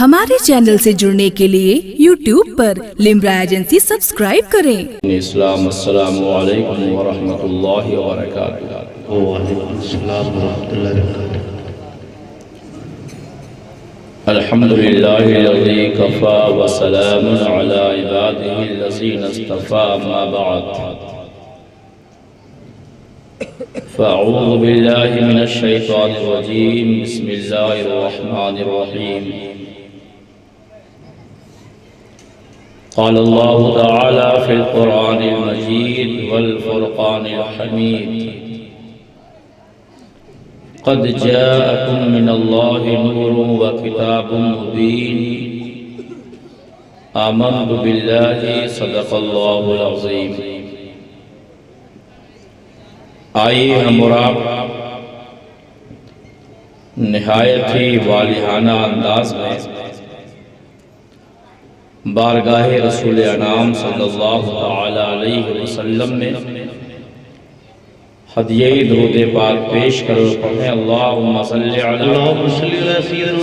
हमारे चैनल से जुड़ने के लिए YouTube पर लिम्रा एजेंसी सब्सक्राइब करें। इस्लाम अस्सलामु अलैकुम व रहमतुल्लाहि व बरकातुहू। व अलैकुम अस्सलाम व रहमतुल्लाहि व बरकातुहू। अल्हम्दुलिल्लाहि लज़ी कफ़ा व सलामुन अला इबादिहि लज़ीना इस्तफ़ा अम्मा बअद। फ़अऊज़ु बिल्लाहि मिनश शैतानिर रजीम। बिस्मिल्लाहिर रहमानिर रहीम। क़ाल अल्लाहु तआला फ़िल क़ुरआनिल मजीद वल फ़ुरक़ानिल हमीद। क़द जाअकुम मिनल्लाहि नूरुन व किताबुम मुबीन। आमन्तु बिल्लाहि सदक़ल्लाहुल अज़ीम। आइए हम और आप निहायत ही वालिहाना अंदाज में बारगाहे रसूल अनाम सल्लल्लाहु तआला अलैहि वसल्लम में हदिये दुरूद पाक पेश करो। पढ़ें अल्लाहुम्मा सल्लि अला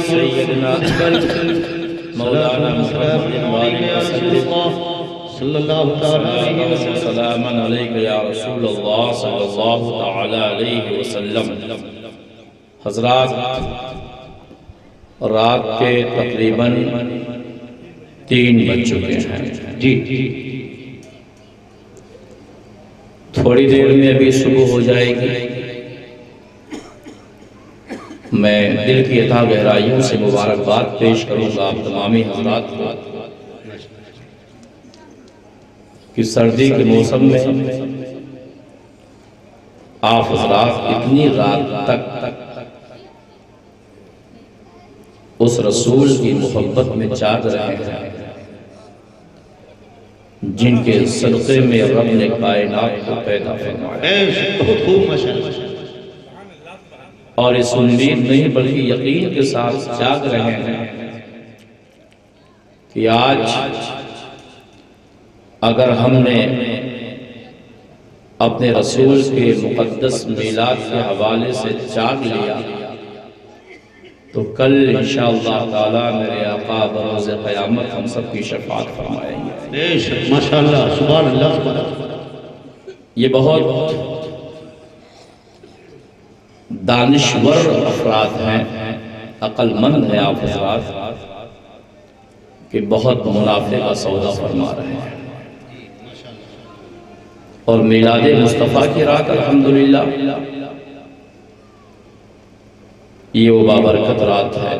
सय्यिदिना मौलाना मुहम्मद व आलिहि वसल्लम सल्लल्लाहु तआला अलैहि वसल्लम। सलामन अलैका या रसूलल्लाह सल्लल्लाहु तआला अलैहि वसल्लम। हज़रात, रात के तकरीबन 3 बज चुके हैं। जी, थोड़ी देर में अभी सुबह हो जाएगी। मैं दिल की अता गहराइयों से मुबारकबाद पेश करूंगा आप तमामी हज़रात को कि सर्दी के मौसम में आप हज़रात इतनी रात तक उस रसूल की मोहब्बत में जाग रहे हैं जिनके सदक़े में रब ने कायनात को पैदा फरमाया। बहुत खूब माशाअल्लाह। और इस उम्मीद नहीं बल्कि यकीन के साथ जाग रहे हैं कि आज अगर हमने अपने रसूल के मुक़द्दस मीलाद के हवाले से जाग लिया तो कल इंशाअल्लाह ताला मेरे आका बरोज़ क़यामत हम सब की शफ़ाअत फरमाएंगे। माशाअल्लाह, सुभान अल्लाह, सुभान अल्लाह। ये बहुत दानिश्वर अफराद हैं, अक्लमंद हैं आप हज़रात कि बहुत मुनाफे का सौदा फरमा रहे हैं। और मिलाद मुस्तफ़ा की रात अल्हम्दुलिल्लाह ये वो बाबरकत रात है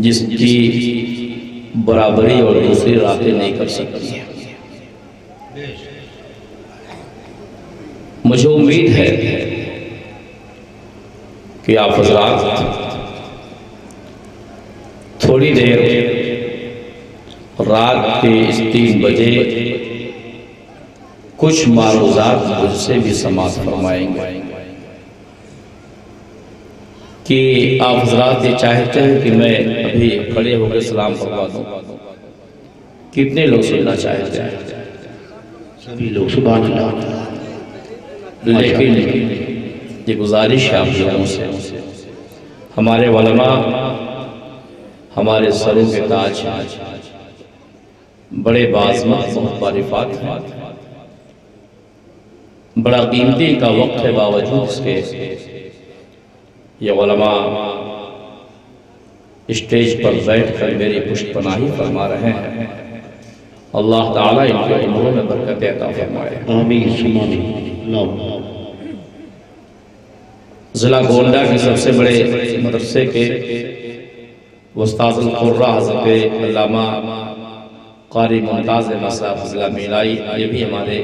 जिसकी बराबरी और दूसरी रातें नहीं कर सकती हैं। मुझे उम्मीद है कि आप हज़रात थोड़ी देर रात के इस 3 बजे कुछ मारूज़ात मुझसे भी समाअत फरमाएंगे कि आप हज़रात ये चाहते हैं कि मैं अभी खड़े होकर सलाम फरमा दूं। कितने लोग सुनना चाहते हैं? सभी लोग सुभान अल्लाह। लेकिन ये गुजारिश है आप लोगों से, हमारे उलमा हमारे सरों के ताज हैं, बड़े बाज़मत बहुत बारिफात हैं, बड़ा कीमती का वक्त है, बावजूद इसके ये उलमा स्टेज पर बैठकर मेरी पुष्टपनाही फरमा रहे हैं। अल्लाह ताला इनके उम्रों में बरकत अता फरमाए। आमीन सुम्मा आमीन। ज़िला गोंडा के सबसे बड़े मदरसे के उस्ताद क़ुर्रा हज़रत अल्लामा क़ारी मुमताज़ साहब ज़िला मिलाई, ये भी हमारे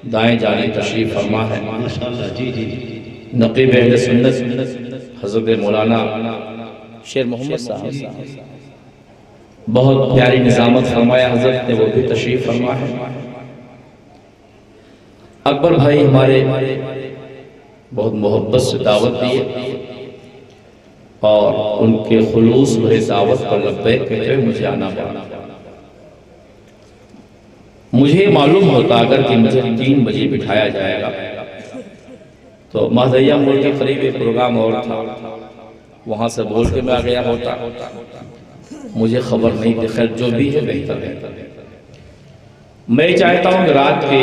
दाएं जानिब तशरीफ़ फरमा है। माशाअल्लाह। जी जी जी। नक़ीब अहले सुन्नत हज़रत मौलाना शेर मोहम्मद साहब बहुत प्यारी निज़ामत फरमाया हज़रत ने, वो भी तशरीफ़ फरमा है। अकबर भाई हमारे बहुत मोहब्बत से दावत दी और उनके खुलूस भरे दावत पर लब्बैक कहते हुए मुझे आना पड़ा। मुझे मालूम होता अगर कि मुझे 3 बजे बिठाया जाएगा तो महदैया मोड़ के करीब एक प्रोग्राम और था, वहाँ से बोल के मैं आ गया होता, मुझे खबर नहीं थी। खैर जो भी है बेहतर है। मैं चाहता हूँ कि रात के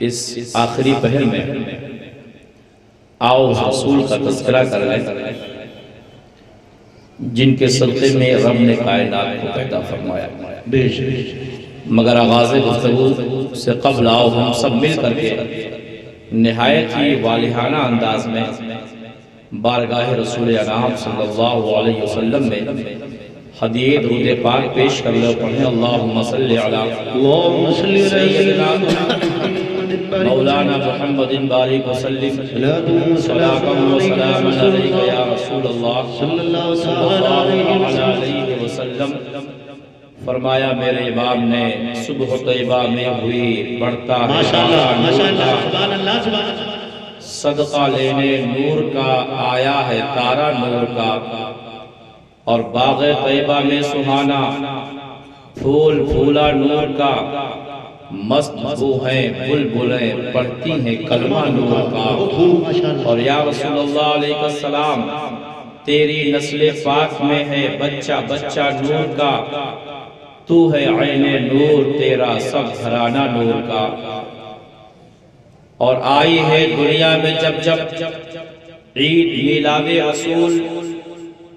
इस आखिरी पहर में आओ रसूल का तज़किरा कर लें, जिनके सदक़े में रब ने कायनात को पैदा फरमाया। मगर आगाज़ गुफ्तगू से कबल आओ हम सब मिल करके निहायत ही वालिहाना अंदाज में बारगाह रसूल अनाम सल्लल्लाहु अलैहि वसल्लम में हदीये दुरूद पाक पेश कर लो। पढ़ें अल्लाहुम्मा सल्लि अला सय्यिदिना मौलाना मुहम्मदिन बारिक वसल्लिम सलातन व सलामन अलैका या रसूलल्लाह सल्लल्लाहु अलैहि वसल्लम। फरमाया मेरे इमाम ने सुबह तैयबा में हुई बढ़ता है सदका लेने नूर का आया है तारा नूर का, और बाग़े तैयबा में सुहाना फूल फूला नूर का, मस्त बू हैं बुलबुलें पढ़ती हैं कलमा नूर का। और या रसूलुल्लाह अलैहिस्सलाम तेरी नस्ल पाक में है बच्चा बच्चा नूर का, तू है ऐने नूर तेरा सब घराना नूर का। और आई है दुनिया में जब जब ईद मिलादे रसूल,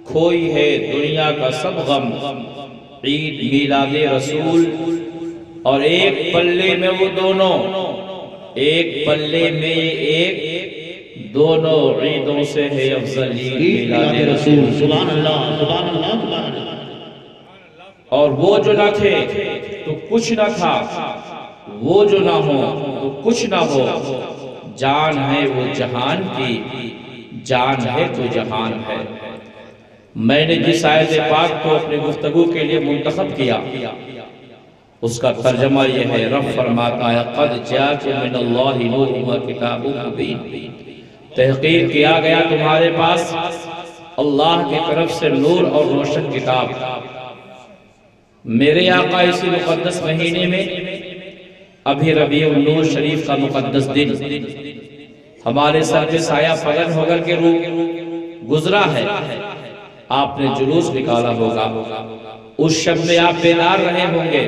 खोई है दुनिया का सब गम ईद मिलादे रसूल। और एक पल्ले में वो दोनों, एक पल्ले में एक दोनों ईदों से है अफजल ईद मिलादे रसूल। सुभान अल्लाह सुभान अल्लाह सुभान अल्लाह। और वो जो ना थे तो कुछ ना था, वो जो ना हो तो कुछ ना हो। जान है वो जहान की, जान है तो जहान है। मैंने जिस आयत पाक को अपने गुफ्तगू के लिए मुंतखब किया उसका तर्जमा यह है, रब फरमाता है क़द जाअकुम मिनल्लाहि नूरुन व किताबुम मुबीन। तहक़ीक़ किया गया तुम्हारे पास अल्लाह की तरफ से नूर और रोशन किताब। मेरे आका इसी मुक़द्दस महीने में अभी रबीउन नूर शरीफ का मुक़द्दस दिन हमारे सर पे साया फगन होकर के रूप गुजरा है। आपने जुलूस निकाला होगा, उस शब में आप बेदार रहे होंगे।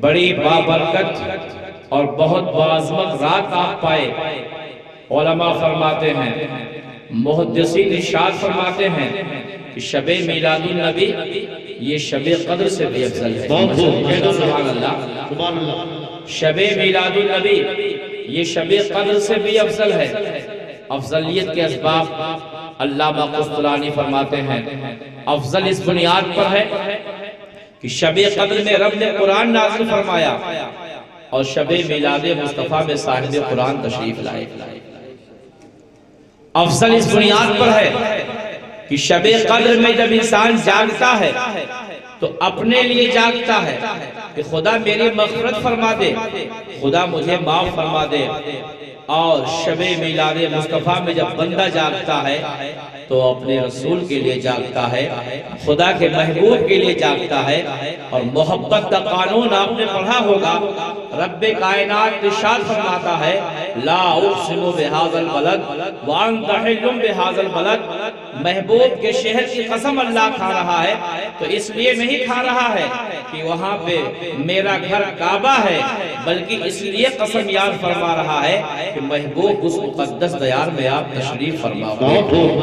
बड़ी बाबरकत और बहुत बाज़मत रात आप पाए। उलमा फरमाते हैं, मुहद्दिसीन इरशाद फरमाते हैं कि शबे मिलादुन नबी ये शबे कद्र से भी अफजल है। सुभान अल्लाह सुभान अल्लाह। शबे मिलादुन नबी ये शबे कद्र से भी अफजल है। अफजलियत के असबाब अल्लामा कुस्तलानी फरमाते हैं, अफजल इस बुनियाद पर है कि शबे कद्र में रब ने कुरान नाज़िल फरमाया और शबे मिलादे मुस्तफ़ा में साहिब कुरान तशरीफ लाए। अफजल इस बुनियाद पर है कि शबे कद्र में जब इंसान जागता है तो अपने लिए जागता है कि खुदा मेरी मग़फ़िरत फरमा दे, खुदा मुझे माफ फरमा दे। और शबे मिलादे मुस्तफ़ा में जब बंदा जागता है तो अपने रसूल के लिए जागता है, खुदा के महबूब के लिए जागता है। और मोहब्बत का कानून आपने पढ़ा होगा, रब्बे कायनात इरशाद फरमाता है, ला उक़सिमु बिहाज़ल बलद व अंता हिल्लुम बिहाज़ल बलद। महबूब के शहर की कसम अल्लाह खा रहा है, तो इसलिए नहीं खा रहा है कि वहाँ पे मेरा घर काबा है, बल्कि इसलिए कसम याद फरमा रहा है कि महबूब उस मुक़द्दस दयार में आप तशरीफ फरमाओ,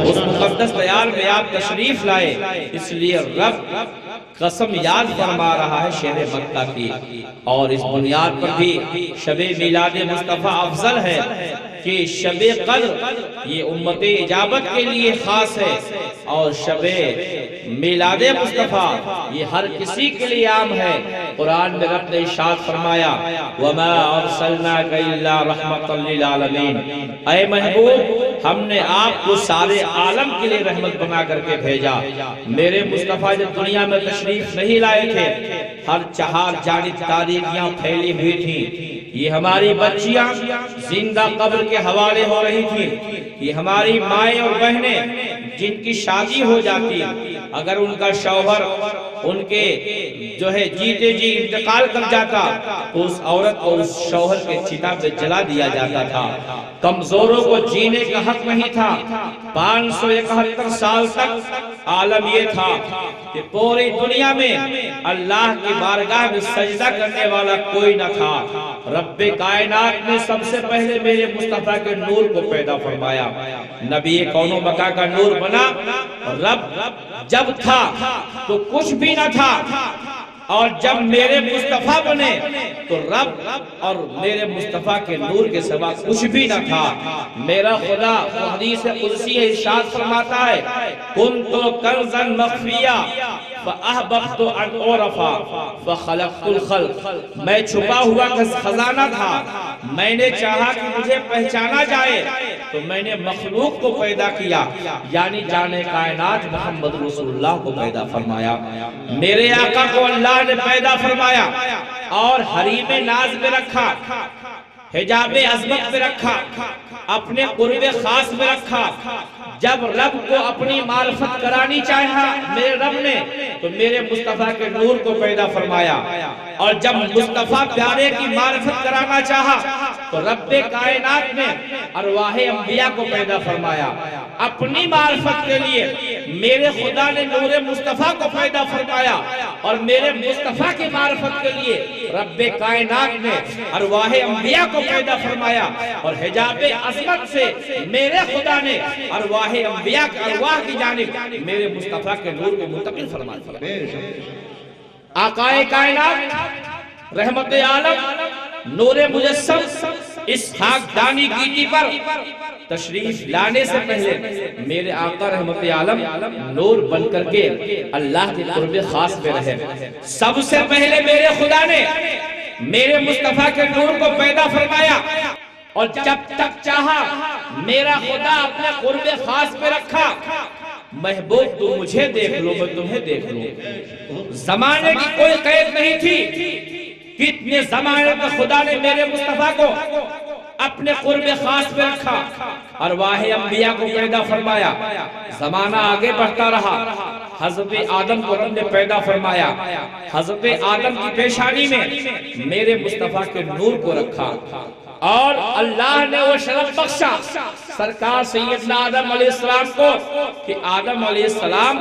उस मुक़द्दस दयार में आप तशरीफ लाए। इसलिए रब कसम याद फरमा रहा है शहर मक्का की। और इस बुनियाद पर भी शबे मिलादे मुस्तफ़ा अफजल है कि शबे कद्र ये उम्मत इजाबत के लिए खास है, और शबे मिलादे मुस्तफ़ा ये हर किसी के लिए आम है। कुरान में रब ने इरशाद फरमाया, वमा अरसलनाका इल्ला रहमतल लिल आलमीन। ऐ महबूब हमने आपको सारे आलम के लिए रहमत बना करके भेजा। मेरे मुस्तफ़ा जब दुनिया में तशरीफ नहीं लाए थे, हर चार जानिब तारीकियां फैली हुई थी। ये हमारी बच्चियां जिंदा कब्र के हवाले हो रही थी। ये हमारी माएँ और बहनें जिनकी शादी हो जाती, अगर उनका शौहर उनके जो है जीते जी इंतकाल कर जाता तो उस औरत को उस शौहर के चिता पे जला दिया जाता था। कमजोरों को जीने का हक नहीं था। 571 साल तक आलम ये था कि पूरी दुनिया में अल्लाह की बारगाह में सजदा करने वाला कोई न था। रब्बे कायनात ने सबसे पहले मेरे मुस्तफा के नूर को पैदा फरमाया। नबी कौनो मका का नूर बना। रब जब था तो कुछ भी न था, और जब मेरे मुस्तफा बने तो रब और मेरे मुस्तफा के नूर के सिवा कुछ भी न था। मेरा खुदा हदीस कुदसी इरशाद फरमाता है, कुन्तु कंज़न मख्फिया फअहबब्तु अन उरफा फखलक़तुल खल्क़। मैं छुपा हुआ खजाना था, मैंने चाहा कि मुझे पहचाना जाए तो मैंने मखलूक को पैदा किया, यानी जाने कायनात मोहम्मद रसूलुल्लाह को पैदा फरमाया। मेरे आका को अल्लाह ने पैदा फरमाया और हरीमे नाज में रखा, हिजाबे अज़मत में रखा, अपने कुर्बे खास में रखा। जब रब को अपनी मार्फत करानी चाहा मेरे रब ने तो मेरे मुस्तफा के नूर को पैदा फरमाया, और जब मुस्तफा प्यारे की मार्फत कराना चाहा तो रब्बे कायनात ने अरवाहे अंबिया को पैदा फरमाया। अपनी मार्फत के लिए मेरे खुदा ने नूरे मुस्तफा को पैदा फरमाया, और मेरे मुस्तफा की मार्फत के लिए रब्बे कायनात ने अरवाहे अंबिया को पैदा फरमाया, और हिजाबे अज़मत से मेरे खुदा ने अरवाहे अंबिया के अरवाह की जानिब मेरे मुस्तफा के नूर को मुंतकिल फरमाया। आकाए कायनात रहमत आलम नूरे मुजस्सम इस खाकदानी कीटी पर तशरीफ लाने से पहले मेरे आका रहमत आलम नूर बन करके अल्लाह के कुर्बे खास में रहे। सबसे पहले मेरे खुदा ने मेरे मुस्तफा के नूर को पैदा फरमाया, और जब तक चाहा मेरा खुदा अपने कुर्बे खास में रखा। महबूब तुम मुझे देख लो, मैं तुम्हें देख लो। जमाने की कोई कैद नहीं थी। कितने जमाने में खुदा ने मेरे मुस्तफा को अपने कुर्बे खास में रखा, और वाहे अंबिया को पैदा फरमाया। जमाना आगे बढ़ता रहा। हजरत आदम को रब ने पैदा फरमाया। हजरत आदम की पेशानी में मेरे मुस्तफा के नूर को रखा, और अल्लाह ने वो शरफ बख्शा सरकार सैयदना आदम अलैहिस्सलाम को कि आदम अलैहिस्सलाम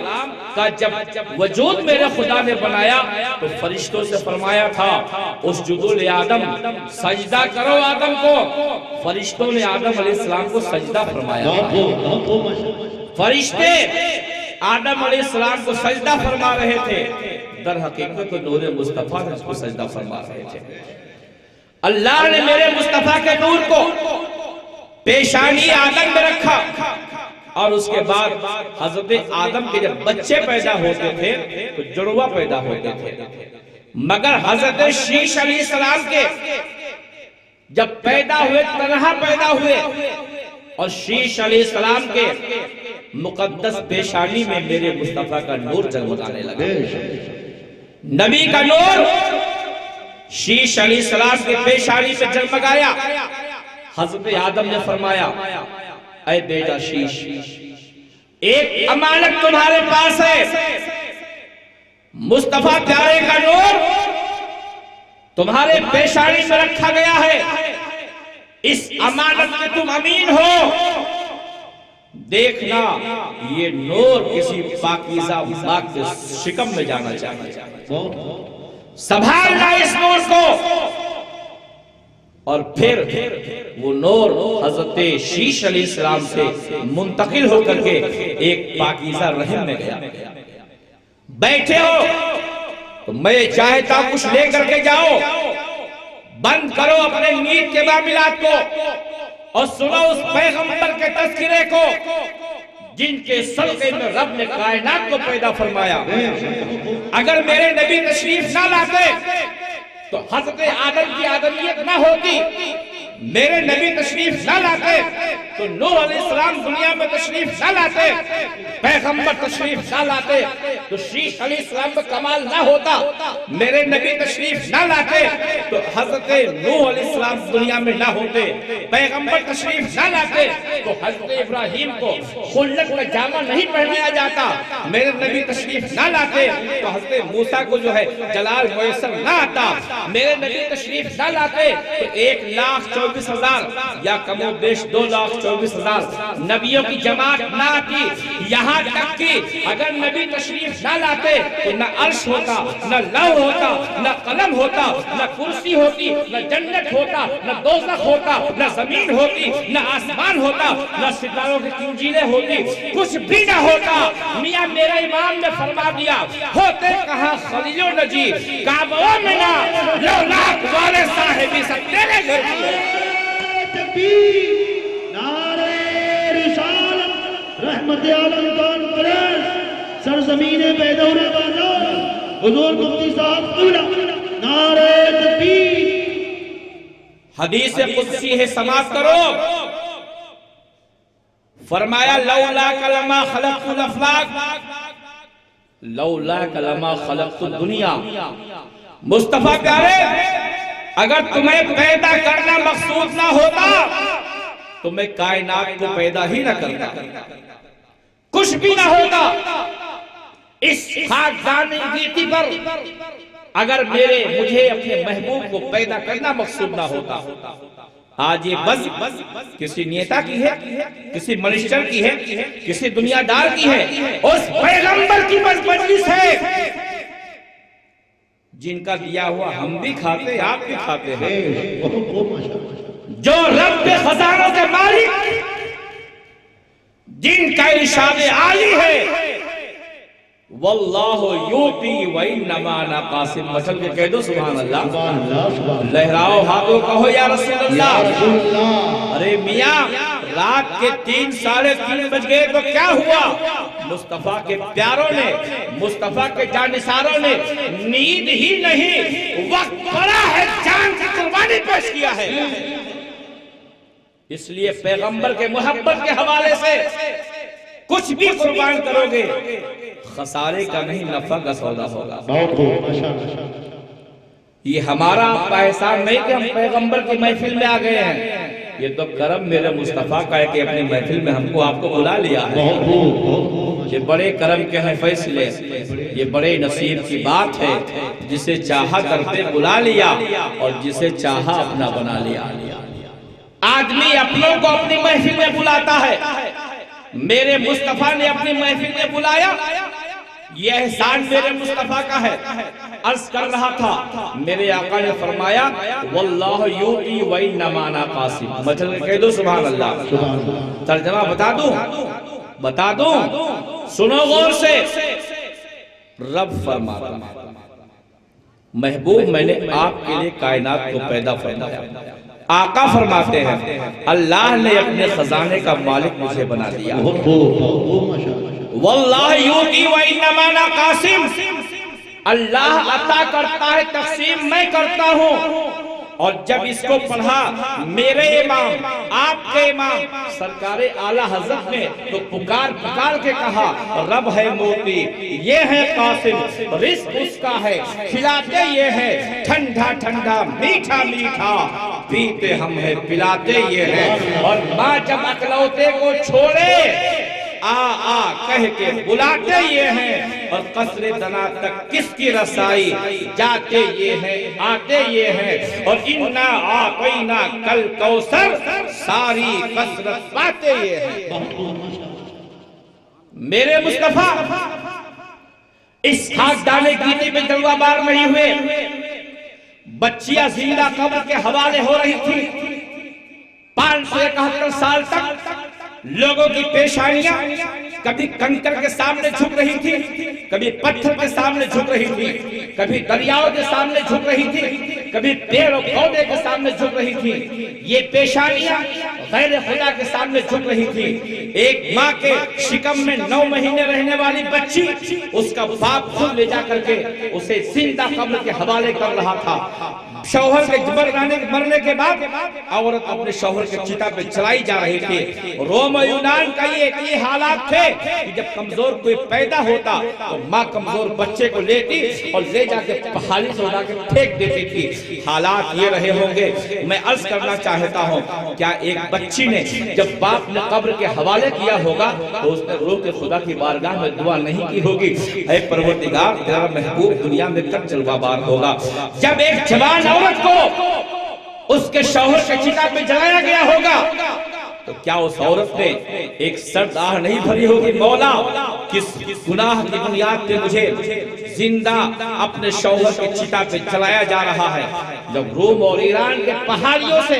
का जब वजूद मेरे खुदा ने बनाया तो फरिश्तों से फरमाया था उसजुदुल आदम, सजदा करो आदम को। फरिश्तों ने आदम अलैहिस्सलाम को सजदा फरमाया। फरिश्ते आदम अलैहिस्सलाम को सजदा फरमा रहे थे, दर हकीकत तो नूर मुस्तफा ने उसको सजदा फरमा रहे थे। अल्लाह ने मेरे मुस्तफा के नूर को पेशानी आदम में रखा, और उसके बाद हजरत आदम के जब बच्चे पैदा होते थे तो जुड़वा पैदा होते थे। मगर हजरत शीश अलैहिस्सलाम के जब पैदा हुए तन्हा पैदा हुए, और शीश अलैहिस्सलाम के मुकद्दस पेशानी में मेरे मुस्तफा का नूर जगमगाने लगा। नबी का नूर शीश अलैहिस्सलाम के पेशानी पे जगमगाया। हजरत आदम ने फरमाया, ऐ बेटा शीश, एक अमानत तुम्हारे पास है। मुस्तफा प्यारे का नूर तुम्हारे पेशानी में रखा गया है। इस अमानत के तुम अमीन हो। देखना ये नूर किसी पाकीज़ा माँ के शिकम में जाना चाहिए। संभालना इस नूर को। और फिर वो नूर हजरत शीश अलैहिस्सलाम से मुंतकिल होकर के एक पाकीज़ा रहम में गया। बैठे हो तो मैं चाहता कुछ लेकर के जाओ। बंद करो अपने नींद के मामलात को और सुनो उस पैगंबर के तज़किरे को जिनके सदक़े में रब ने कायनात को पैदा फरमाया। अगर मेरे नबी तशरीफ ना लाते तो हज़रत आदम की आदमियत ना होती, मेरे नबी तशरीफ न लाते तो नूह अलैहिस्सलाम दुनिया में तशरीफ न लाते, पैगंबर तशरीफ न लाते तो शीश अलैहिस्सलाम में कमाल न होता, मेरे नबी तशरीफ न लाते तो हजरत नूह अलैहिस्सलाम दुनिया में न होते, पैगंबर तशरीफ न लाते तो हजरत इब्राहिम को खुल्लत का जामा नहीं पहनाया जाता, मेरे नबी तशरीफ न लाते तो हजरत मूसा को जो है जलाल मुयस्सर न आता, मेरे नबी तशरीफ न लाते तो 1,24,000 या कमोबेश 2,24,000 नबियों की जमात न आती। यहाँ तक कि अगर नबी तशरीफ न लाते तो न अर्श होता, न लौह होता, न कलम होता, न कुर्सी होती, न जन्नत होता, न दोज़ख होता, न जमीन होती, न आसमान होता, न सितारों की कुंजीलें होती, कुछ भी न होता। मियां मेरा इमाम ने फरमा दिया, होते कहाँ खलीलो नजी काबा में ना लौलाक वाले साहिबी सब तेरे घर की नारे रिसालत रहमत आलम कॉन्फ्रेंस सरजमीन बेदौर बाजार हुजूर मुफ्ती साहब क़िबला नारे तकबीर। हदीस कुदसी है, समाप्त करो। फरमाया लौला कलमा खलक़तुल अफ़लाक, लौला कलमा खलक़तुद दुनिया। मुस्तफा प्यारे, अगर तुम्हें पैदा करना मकसूद ना होता तो मैं कायनात को पैदा ही ना करता, कुछ भी ना होता। इस खाकदानी गिरती पर अगर मुझे अपने महबूब को पैदा करना मकसूद ना होता। आज ये बस किसी नेता की है, किसी मिनिस्टर की है, किसी दुनियादार की है, उस पैगंबर की बस मजलिस है जिनका दिया हुआ हम भी खाते, आप भी खाते हैं, जो रब के खजानों के मालिक, जिनका इरशाद आली है वल्लाहु यूती व इन्नमा अना कासिम। मसल के कह दो सुभान अल्लाह, लहराओ हाथों, कहो या रसूल अल्लाह। अरे मियां, रात के 3 साढ़े 3 बज गए तो क्या हुआ? मुस्तफा के प्यारों ने, मुस्तफा के जानिसारों ने नींद ही नहीं, वक्त पड़ा है, जान की कुर्बानी पेश किया है। इसलिए पैगंबर के मोहब्बत के हवाले से कुछ भी कुर्बान करोगे, खसारे का नहीं नफा का सौदा होगा। ये हमारा आपका एहसान नहीं कि हम पैगंबर की महफिल में आ गए हैं, ये तो करम मेरे मुस्तफा का है कि अपनी महफिल में हमको आपको बुला लिया है। ये बड़े करम के हैं फैसले, ये बड़े नसीब की बात है। जिसे चाहा करते बुला लिया और जिसे चाहा अपना बना लिया। आदमी अपनों को अपनी महफिल में बुलाता है, मेरे मुस्तफा ने अपनी महफिल में बुलाया, यह एहसान मेरे मुस्तफा का है। अर्ज कर रहा था, मेरे आका ने फरमाया वल्लाहु यूती व इन्नमा अना कासिम। मतलब कह दो सुभान अल्लाह। तर्जमा बता दूं, सुनो गौर से। रब फरमाता, महबूब मैंने आपके लिए कायनात को पैदा फरमाया। आका फरमाते हैं अल्लाह ने अपने खजाने का मालिक मुझे बना दिया। वल्लाह यूती व इन्नमा अना कासिम, अल्लाह अता करता है, तकसीम मैं करता हूँ। और जब इसको पढ़ा मेरे इमाम, आपके इमाम सरकारे आला हजरत ने तो पुकार के कहा रब है मोती, ये है कासिम, रिस्क उसका है, खिलाते ये है, ठंडा ठंडा मीठा मीठा, पीते हम है पिलाते ये है। और माँ जब अकलौते को छोड़े आ कह के बुलाते ये हैं, और कसरे दना तक किसकी रसाई, जाते ये हैं आते ये हैं। और इन्ना आक़ीना कल कौसर, सारी कसरत पाते ये हैं। मेरे मुस्तफा इस खाकदाने कीने में जलवा बार नहीं हुए। बच्चियां जिंदा कब्र के हवाले हो रही थी। 571 साल तक लोगों की पेशानियां कभी कंकर के सामने झुक रही थी, कभी पत्थर के सामने झुक रही थी, कभी दरियाओं के सामने झुक रही थी, कभी पेड़ और पौधे के सामने झुक रही थी। ये पेशानियां गैर खुदा के सामने झुक रही थी। एक माँ के शिकम में 9 महीने रहने वाली बच्ची, उसका बाप खुद ले जा करके उसे जिंदा कब्र के हवाले कर रहा था। शौहर के मरने के बाद औरत अपने शौहर के चिता पे चलाई जा रही थी। रोम और यूनान का ये हालात थे कि जब कमजोर कोई पैदा होता तो माँ कमजोर बच्चे को लेती और ले जाके पहाड़ी से उड़ा के फेंक देती थी। हालात ये रहे होंगे। मैं अर्ज करना चाहता हूँ, क्या एक बच्ची ने जब बाप ने कब्र के हवाले किया होगा तो उसने रो के खुदा की बारगाह में दुआ नहीं की होगी, ऐ परवरदिगार तेरा महबूब दुनिया में कब जलवाबार होगा। जब एक जवान औरत को उसके शौहर के चिता पे जलाया गया होगा तो क्या उस औरत ने एक सर्द आह नहीं भरी होगी, मौला किस गुनाह की बुनियाद पे मुझे जिंदा अपने शौहर के चिता पे जलाया जा रहा है। जब रोम और ईरान के पहाड़ियों से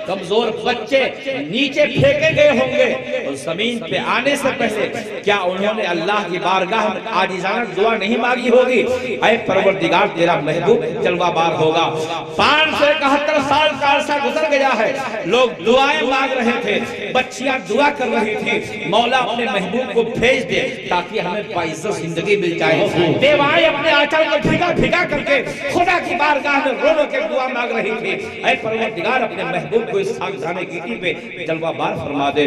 कमजोर बच्चे नीचे फेंके गए होंगे और जमीन पे आने से पहले क्या उन्होंने अल्लाह की बारगाह में आजिज़ाना दुआ नहीं मांगी होगी, ऐ परवरदिगार तेरा महबूब जलवाबार होगा। 571 साल का अरसा गुजर गया है, लोग दुआएं मांग रहे थे, बच्चियां दुआ कर रही थी, मौला अपने महबूब को भेज दे ताकि हमें बाइज्जत जिंदगी मिल जाए। बेवाएं अपने आंचल को भिगा भिगा करके खुदा की बारगाह में रो रो के दुआ मांग रही थी, ऐ परवरदिगार अपने महबूब को इस सागदाने कीटी पे जलवाबार फरमा दे।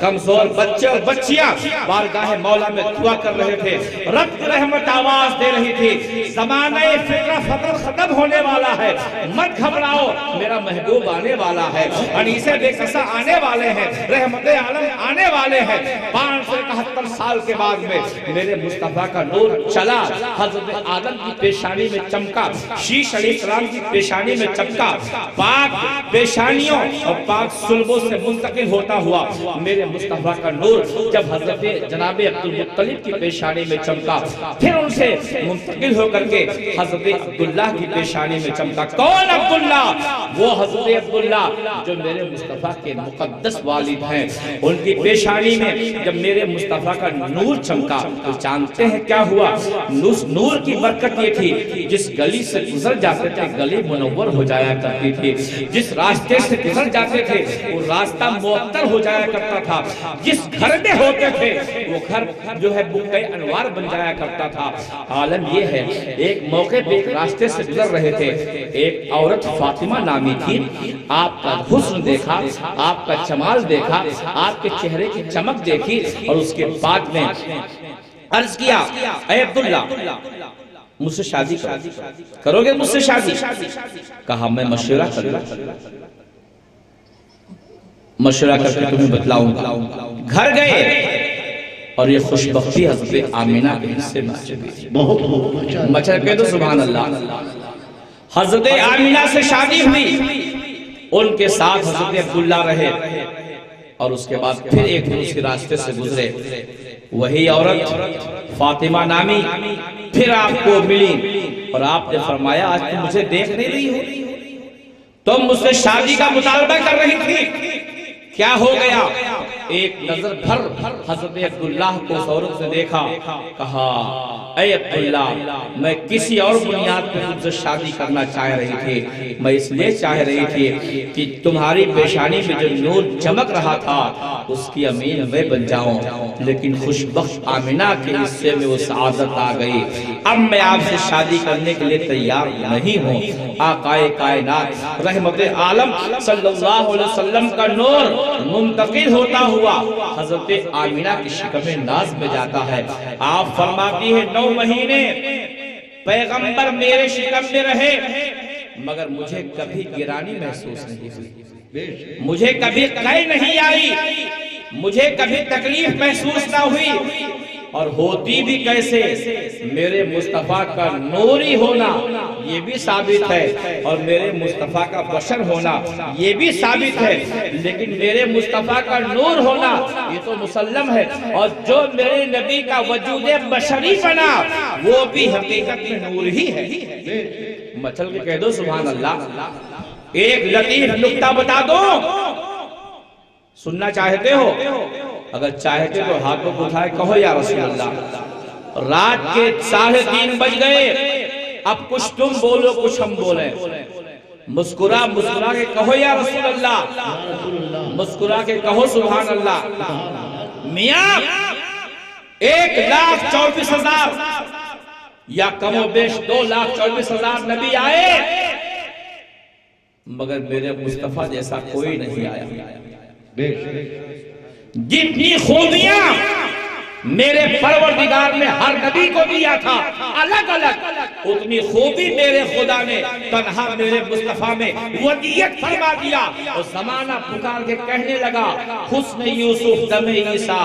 कमजोर बच्चे और बच्चियां बारगाह मौला में दुआ कर रहे थे, रब की रहमत आवाज दे रही थी, ज़माने फिक्र फतर खत्म होने वाला है, मत घबराओ मेरा महबूब आने वाला है, अनीसे बेकसा आने वाले हैं, रहमत आलम आने वाले हैं। 571 साल के बाद में मेरे मुस्तफा का नूर चला, हजरत आदम की पेशानी में चमका, शीश अलैहिस्सलाम की पेशानी में चमका, पाक पेशानियों और पाक सुल्बों से मुंतकिल होता हुआ मेरे मुस्तफा का नूर जब हजरत जनाब अब्दुल मुत्तलिब की पेशानी में चमका, फिर उनसे मुंतकिल होकर के हजरत अब्दुल्ला की पेशानी में चमका। कौन अब्दुल्ला? वो हजरत अब्दुल्ला जो मेरे मुस्तफा के मुकद्दस वालिद हैं, उनकी पेशानी में जब मेरे मुस्तफा का नूर चमका तो जानते हैं क्या हुआ? नूर की बरकत ये थी, जिस गली से गुजर जाते थे गली मुनव्वर हो जाया करती थी, जिस रास्ते से गुजर जाते थे वो रास्ता मुअत्तर हो जाया करता था, जिस घर में होते थे वो घर जो है बुक़े अनवार बन जाया करता था। आलम ये है, एक मौके पे एक रास्ते से गुजर रहे थे, एक औरत फातिमा नामी थी, आपका हुस्न देखा, आपका जमाल देखा, आपके चेहरे की चमक देखी और उसके बाद में अर्ज किया, ऐ अब्दुल्ला मुझसे शादी करोगे? मुझसे शादी? कहा मैं मशवरा करूंगा, मशवरा करके तुम्हें बतलाऊंगा। घर गए और ये खुशबख्ती हज़रत आमिना के हिस्से में बहुत मचल के तो सुभान अल्लाह। हज़रत आमिना से शादी हुई, उनके साथ हज़रत अब्दुल्ला रहे और उसके बाद फिर एक दिन उसके रास्ते से गुजरे, वही औरत फातिमा नामी फिर आपको मिली और आपने फरमाया आज तुम मुझे देख नहीं रही हो, तुम मुझसे शादी का मुतालबा कर रही थी, क्या हो गया? एक नजर भर हजरत अब्दुल्लाह को उस औरत से देखा, कहा ऐ अब्दुल्ला मैं किसी और बुनियाद पर तुमसे शादी करना चाह रही थी, मैं इसलिए चाह रही थी कि तुम्हारी पेशानी में जो नूर चमक रहा था उसकी अमीन मैं बन जाऊं, लेकिन खुशबख्श आमिना के हिस्से में वो सआदत आ गई, अब मैं आपसे शादी करने के लिए तैयार नहीं हूँ। आकाए कायनात रहमत आलम सल्लल्लाहु अलैहि वसल्लम का नूर मुंतकिल होता हुआ हजरत आमिना की शिकमे नाज में जाता है। आप फरमाती है 9 महीने पैगंबर मेरे शिकम में रहे मगर मुझे कभी गिरानी महसूस नहीं हुई, मुझे कभी कै नहीं आई, मुझे कभी तकलीफ महसूस ना हुई, और होती भी कैसे? मेरे मुस्तफा का नूरी होना ये भी साबित है और मेरे मुस्तफा का बशर होना ये भी साबित है, लेकिन मेरे मुस्तफा का नूर होना ये तो मुसल्लम है, और जो मेरे नबी का वजूद बशरी बना वो भी हकीकत में नूर ही है। मचल के कह दो सुभान अल्लाह। एक लतीफ नुक्ता बता दो, सुनना चाहते हो? अगर चाहते तो हाथों को उठाए कहो या रसूल अल्लाह। रात के 3:30 बज गए, अब कुछ तुम बोलो कुछ हम बोले, मुस्कुरा मुस्कुरा के कहो या रसूल अल्लाह, मुस्कुरा के कहो सुभान अल्लाह। मियां 1,24,000 या कमो बेश 2,24,000 नबी आए, मगर मेरे मुस्तफा जैसा कोई नहीं आया। जितनी खूबियां मेरे परवरदिगार ने हर नबी को दिया था अलग अलग, उतनी खूबी मेरे खुदा ने तन्हा मेरे मुस्तफा में वदियत फरमा दिया। और ज़माना पुकार के कहने लगा, हुस्न यूसुफ दमे ईसा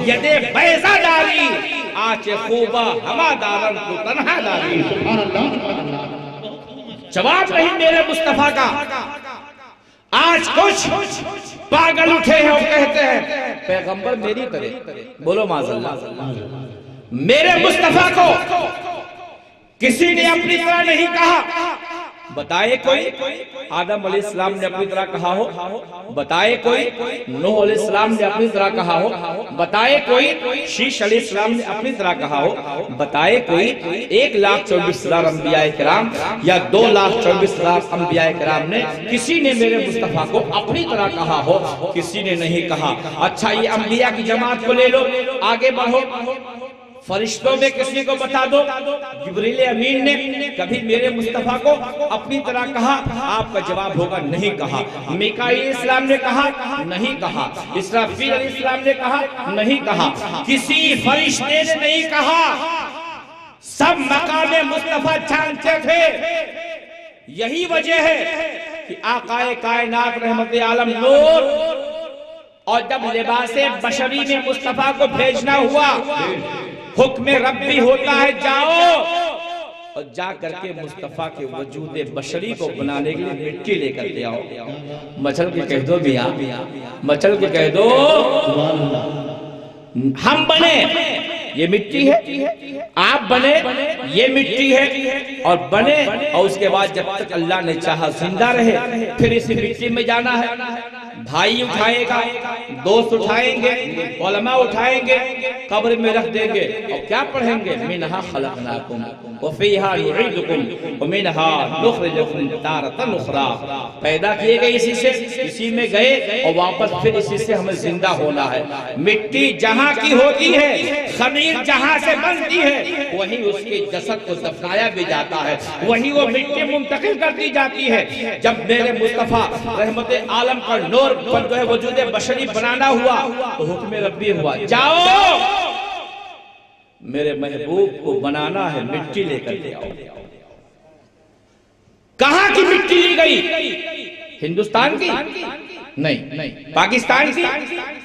यदे बैजा डाली आचे खूबा हमा दारन को तन्हा डाली। जवाब नहीं मेरे मुस्तफा का। आज कुछ पागल उठे हैं और कहते हैं पैगंबर मेरी तरह, बोलो माज़अल्लाह। मेरे मुस्तफा को किसी ने अपनी तरह नहीं कहा। बताए कोई आदम अलैहिस्सलाम ने अपनी तरह कहा हो, बताए कोई नूह अलैहिस्सलाम ने अपनी तरह कहा हो, बताए कोई शीश अलैहिस्सलाम ने अपनी तरह कहा हो, बताए कोई 1,24,000 अंबियाए किराम या 2,24,000 अंबियाए किराम ने किसी ने मेरे मुस्तफा को अपनी तरह कहा हो, किसी ने नहीं कहा। अच्छा ये अंबिया की जमात को ले लो, आगे बढ़ो, फरिश्तों में किसी को बता दो जिब्रील अमीन ने कभी मेरे मुस्तफा को अपनी तरह कहा? आपका जवाब होगा नहीं कहा। मिकाईल इस्लाम ने कहा नहीं कहा, इसराफील इस्लाम ने कहा नहीं कहा, किसी फरिश्ते ने नहीं कहा। सब मकामे मुस्तफा जानते थे। यही वजह है कि आकाए कायनात रहमते आलम नूर और जब लिबासे बशरी में मुस्तफा को भेजना हुआ, हुक्म रब्बी होता है जाओ और जा करके मुस्तफा के वजूद बशरी को बनाने के लिए मिट्टी लेकर के आओ। मचल के कह दो मियां, मचल के कह दो हम बने ये मिट्टी है, आप बने ये मिट्टी है, और बने और उसके बाद जब तक अल्लाह ने चाहा जिंदा रहे फिर इसी मिट्टी में जाना है। भाई उठाएगा, दोस्त उठाएंगे, उलमा उठाएंगे, कब्र में रख देंगे और क्या पढ़ेंगे? मिनहा खलकनाकुम व फीहा नुईदुकुम व मिनहा नुखरिजुकुम तारतन उखरा। पैदा किए गए इसी से, इसी में गए और वापस फिर इसी से हमें जिंदा होना है। मिट्टी जहाँ की होती है, खमीर जहाँ से बनती है, वहीं उसके जसद को दफनाया भी जाता है, वहीं वो मिट्टी मुंतकिल कर दी जाती है। जब मेरे मुस्तफा रहमते आलम का नूर पर जो है वजूद बशरी बनाना हुआ तो हुक्म रब्बी हुआ, जाओ मेरे महबूब को बनाना है, मिट्टी लेकर के आओ। कहां की मिट्टी ली गई? हिंदुस्तान की नहीं, पाकिस्तान की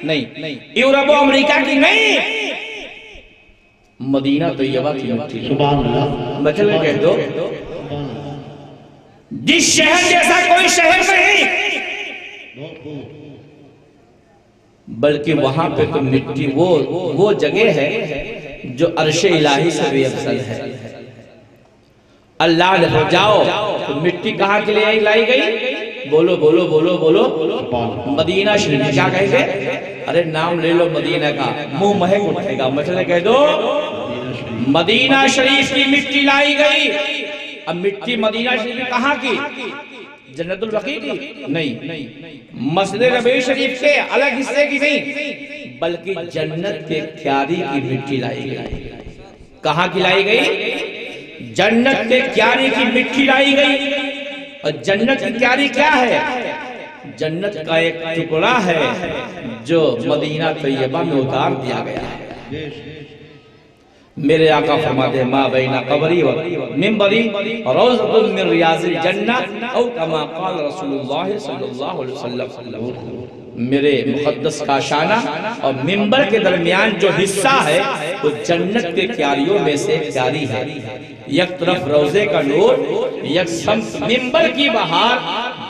नहीं, यूरोप अमेरिका की नहीं, मदीना तैयबा की मिट्टी। सुभान अल्लाह। मतलब कह दो जिस शहर जैसा कोई शहर नहीं, बल्कि वहां पे तो मिट्टी वो जगह है जो अर्शे इलाही से भी अफजल है। अल्लाह ने जाओ तो मिट्टी कहाँ के लिए लाई गई? बोलो बोलो बोलो बोलो, मदीना शरीफ। क्या कहेंगे? अरे नाम ले लो मदीना का, मुंह महक उठेगा। मतलब कह दो मदीना शरीफ की मिट्टी लाई गई। अब मिट्टी मदीना शरीफ कहाँ की? जन्नतुल बकी की नहीं, मस्जिद नबवी शरीफ के अलग हिस्से की नहीं, बल्कि जन्नत के क्यारी की मिट्टी लाई गई। कहाँ की लाई गई? जन्नत के क्यारी की मिट्टी लाई गई। और जन्नत की क्यारी क्या है? जन्नत का एक टुकड़ा है जो मदीना तैयबा में उतार दिया गया है। मेरे आका फरमाते हैं मा बैना कबरी व मिंबरी रौज़तुम मिन रियाज़िल जन्नह औ कमा क़ाल रसूलुल्लाह सल्लल्लाहु अलैहि वसल्लम। मेरे मुक़द्दस का शाना और मिंबर के दरमियान जो हिस्सा है वो जन्नत के क्यारियों में से क्यारी है। एक तरफ रोज़े का नूर, एक शम्स मिंबर की बहार,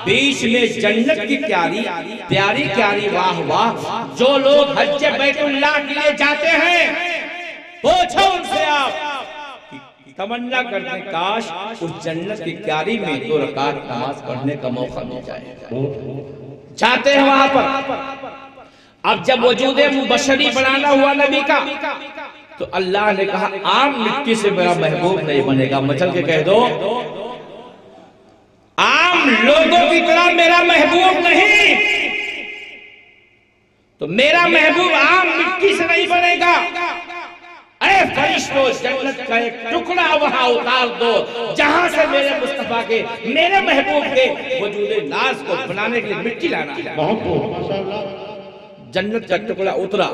बीच में जन्नत की क्यारी, प्यारी क्यारी। वाह वाह। जो लोग हज बैतुल्लाह के लिए जाते हैं पूछो उनसे आप तमन्ना करते काश उस जन्नत की क्यारी में 2 रकात नमाज पढ़ने का मौका मिल जाए। जाते हैं वहां पर। अब जब वजूद बशरी बनाना हुआ नबी का तो अल्लाह ने कहा आम मिट्टी से मेरा महबूब नहीं बनेगा। मचल के कह दो आम लोगों की तरह मेरा महबूब नहीं, तो मेरा महबूब आम मिट्टी से नहीं बनेगा। अरे ऐ फरिश्तों जन्नत का एक टुकड़ा वहां उतार दो जहां से मेरे मुस्तफा के, मेरे महबूब के वजूदे नाज को बनाने के लिए मिट्टी लाना है। माशाअल्लाह। जन्नत का टुकड़ा उतरा।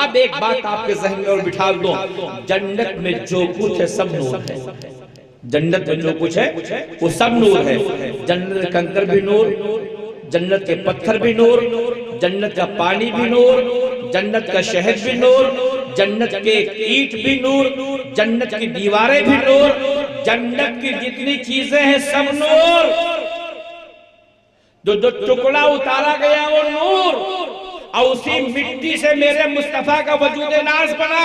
अब एक बात आपके जहन में और बिठा दो, जन्नत में जो कुछ है सब नूर है। जन्नत में जो कुछ है वो सब नूर है। जन्नत के कंकर भी नूर, जन्नत के पत्थर भी नूर, जन्नत का पानी भी नूर, जन्नत का शहद भी नूर, जन्नत के ईंट भी नूर, जन्नत की दीवारें भी नूर, जन्नत की जितनी चीजें हैं सब नूर। जो टुकड़ा उतारा गया वो नूर, और उसी मिट्टी से मेरे मुस्तफा का वजूद नाज बना,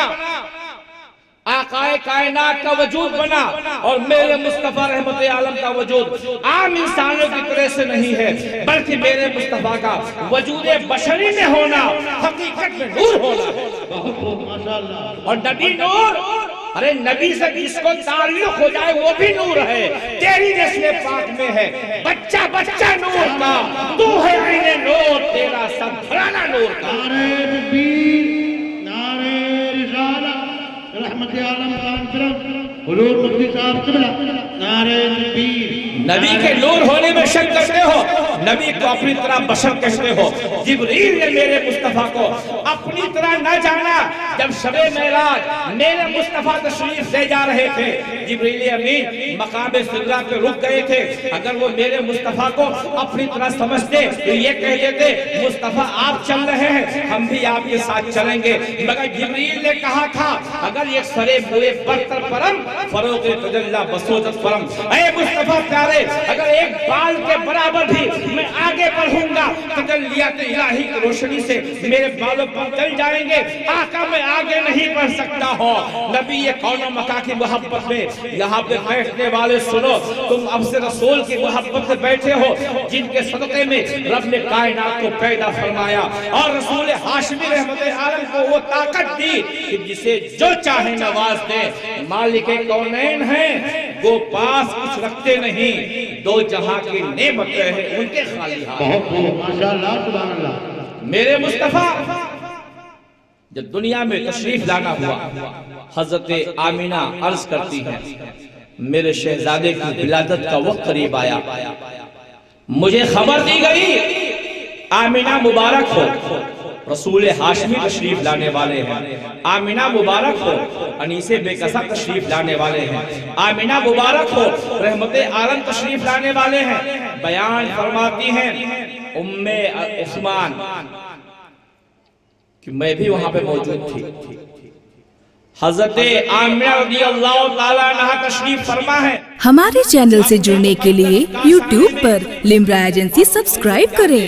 आकाए कायनात का वजूद बना। और मेरे मुस्तफा रहमत आलम का वजूद आम इंसानों की तरह से नहीं है, बल्कि मेरे मुस्तफा का वजूद बशरी में होना हकीकत में नूर होना है। माशाअल्लाह। और नबी नूर, अरे नबी से जिसको ताल्लुक हो जाए वो भी नूर है। तेरी नस्ल पाक में है बच्चा बच्चा नूर का, तू है आईने नूर, तेरा सब घराना नूर का। नारे तकबीर, नारे रिसालत, रहमत आलम कान हुजूर मुफ्ती साहब क़िबला, नारे तकबीर। नबी के नूर होने में शक करते हो, नबी को अपनी तरह बशर कहते हो। जिब्रील ने मेरे मुस्तफा को अपनी तरह न जाना। जब शबे मेराज मेरे मुस्तफा तशरीफ ले जा रहे थे, जिब्रील अमीन मकाम सिदरा पे रुक गए थे। अगर वो मेरे मुस्तफा को अपनी तरह समझते तो ये कह देते मुस्तफा आप चल रहे हैं, हम भी आपके साथ चलेंगे। मगर जिब्रील ने कहा था अगर ये सरे बुए बरतर परम फरोगे तजल्ला बसोजत परम, ऐ मुस्तफा प्यारे अगर एक बाल के बराबर भी मैं आगे बढ़ूंगा तजल्लियात इलाही की रोशनी से मेरे बालों पर जल जाएंगे। आका मैं आगे नहीं बढ़ सकता हो। नबी ये कौनो मका की मोहब्बत में यहाँ पे बैठने वाले सुनो, तुम अब से रसूल की मोहब्बत में बैठे हो, जिनके सदक़े में रब ने कायनात को पैदा फरमाया और रसूल हाशमी रहमत आलम को वो ताकत दी कि जिसे जो चाहे नवाज दे। मालिक कौनैन है वो पास कुछ रखते नहीं, दो जहां की नेमतें हैं उनके खाली हाथ। माशाअल्लाह, सुभान अल्लाह। मेरे मुस्तफा जब दुनिया में तशरीफ लाना हुआ, हजरत आमीना अर्ज करती है मेरे शहजादे की विलादत का वक्त करीब आया, मुझे खबर दी गई आमीना मुबारक हो, रसूल हाशमी तशरीफ लाने वाले हैं। आमीना मुबारक हो, अनीसे बेकसा तशरीफ लाने वाले हैं। आमीना मुबारक हो, रहमत आलम तशरीफ लाने वाले हैं। बयान फरमाती हैं उम्मे उस्मान कि मैं भी वहां पे मौजूद थी। हजरत आमिना रज़ियल्लाहु ताला अन्हा तशरीफ फरमा है। हमारे चैनल से जुड़ने के लिए YouTube पर लिम्रा एजेंसी सब्सक्राइब करें।